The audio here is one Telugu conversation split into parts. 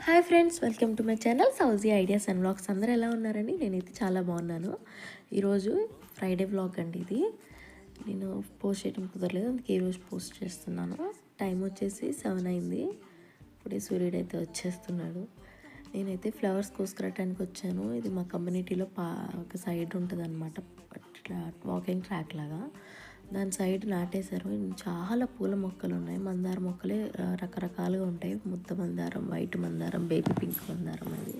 Hi friends, welcome to my channel Sowji ideas and vlogs. అందరూ ఎలా ఉన్నారండి? నేనైతే చాలా బాగున్నాను. ఈరోజు ఫ్రైడే వ్లాగ్ అండి ఇది. నేను పోస్ట్ చేయడం కుదరలేదు, అందుకే ఈరోజు పోస్ట్ చేస్తున్నాను. టైం వచ్చేసి 7 అయింది. ఇప్పుడే సూర్యుడు అయితే వచ్చేస్తున్నాడు. నేనైతే ఫ్లవర్స్ కోసుకురావడానికి వచ్చాను. ఇది మా కమ్యూనిటీలో ఒక సైడ్ ఉంటుంది అనమాట, ఇట్లా వాకింగ్ ట్రాక్ లాగా. దాని సైడ్ నాటేశారు. చాలా పూల మొక్కలు ఉన్నాయి. మందార మొక్కలే రకరకాలుగా ఉంటాయి. ముద్ద మందారం, వైట్ మందారం, బేబీ పింక్ మందారం. అది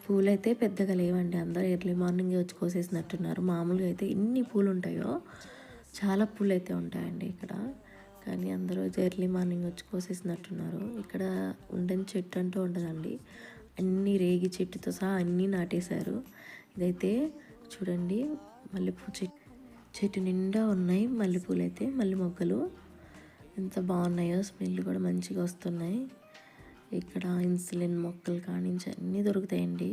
పూలైతే పెద్దగా లేవండి. అందరూ ఎర్లీ మార్నింగ్ వచ్చి కోసేసినట్టున్నారు. మామూలుగా అయితే ఎన్ని పూలు ఉంటాయో చాలా పూలు అయితే ఉంటాయండి ఇక్కడ. కానీ అందరూ ఎర్లీ మార్నింగ్ వచ్చి కోసేసినట్టున్నారు. ఇక్కడ ఉండని చెట్టు అంటూ ఉండదండి. అన్ని రేగి చెట్టుతో సహా అన్నీ నాటేశారు. ఇదైతే చూడండి, మల్లెపూ చెట్టు నిండా ఉన్నాయి మల్లెపూలు. అయితే మల్లె మొక్కలు ఎంత బాగున్నాయో, స్మెల్ కూడా మంచిగా వస్తున్నాయి. ఇక్కడ ఇన్సులిన్ మొక్కలు కానించి అన్నీ దొరుకుతాయండి.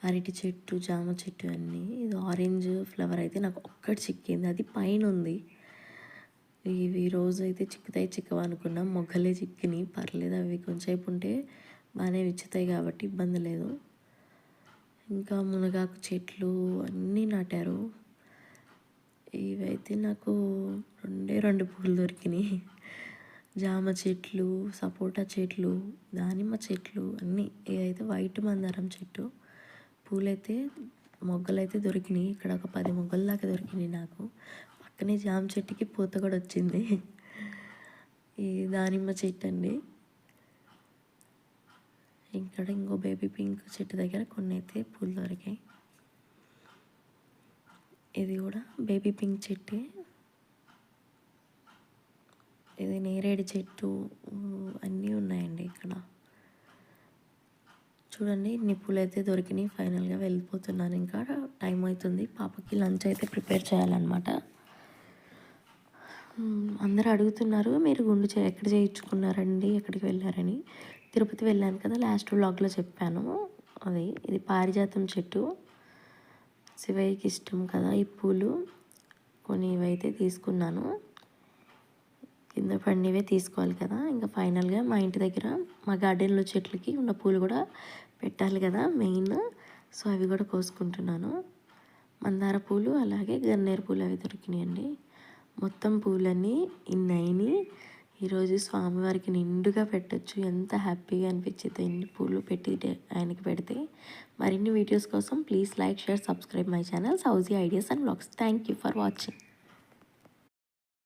అరటి చెట్టు, జామ చెట్టు అన్నీ. ఇది ఆరెంజ్ ఫ్లవర్ అయితే నాకు ఒక్కటి చిక్కింది, అది పైన ఉంది. ఇవి రోజు అయితే చిక్కవా అనుకున్నాం, మొగ్గలే చిక్కినాయి. పర్లేదు, అవి కొంచెంసేపు ఉంటే బాగానే విచ్చుతాయి కాబట్టి ఇబ్బంది లేదు. ఇంకా మునగాకు చెట్లు అన్నీ నాటారు. ఇవైతే నాకు రెండు పూలు దొరికినాయి. జామ చెట్లు, సపోటా చెట్లు, దానిమ్మ చెట్లు అన్నీ. ఇదైతే వైట్ మందారం చెట్టు. పూలైతే మొగ్గలైతే దొరికినాయి. ఇక్కడ ఒక 10 మొగ్గల దాకా దొరికినాయి నాకు. పక్కనే జామ చెట్టుకి పూత కూడా వచ్చింది. ఈ దానిమ్మ చెట్టు అండి. ఇక్కడ ఇంకో బేబీ పింక్ చెట్టు దగ్గర కొన్ని అయితే పూలు దొరికాయి. ఇది కూడా బేబీ పింక్ చెట్టే. ఇది నేరేడు చెట్టు అన్నీ ఉన్నాయండి ఇక్కడ. చూడండి, ఇన్ని పూలు అయితే దొరికినాయి. ఫైనల్గా వెళ్ళిపోతున్నాను. ఇంకా టైం అవుతుంది. పాపకి లంచ్ అయితే ప్రిపేర్ చేయాలన్నమాట. అందరూ అడుగుతున్నారు, మీరు గుండు ఎక్కడ చేయించుకున్నారండి, ఎక్కడికి వెళ్ళారని. తిరుపతి వెళ్ళాను కదా, లాస్ట్ వ్లాగ్లో చెప్పాను. ఇది పారిజాతం చెట్టు. శివయ్యకి ఇష్టం కదా ఈ పూలు. కొన్ని ఇవైతే తీసుకున్నాను. కింద పండివే తీసుకోవాలి కదా. ఇంకా ఫైనల్గా మా ఇంటి దగ్గర మా గార్డెన్లో చెట్లకి ఉన్న పూలు కూడా పెట్టాలి కదా మెయిన్. సో అవి కూడా కోసుకుంటున్నాను. మందార పూలు, అలాగే గన్నేరు పూలు అవి దొరికినాయండి. మొత్తం పూలన్నీ ఇన్ని. ఈరోజు స్వామివారికి నిండుగా పెట్టచ్చు. ఎంత హ్యాపీగా అనిపించింది ఇన్ని పూలు పెట్టి ఆయనకి పెడితే. మరిన్ని వీడియోస్ కోసం please like, share, subscribe my channel Sowji ideas and vlogs. Thank you for watching.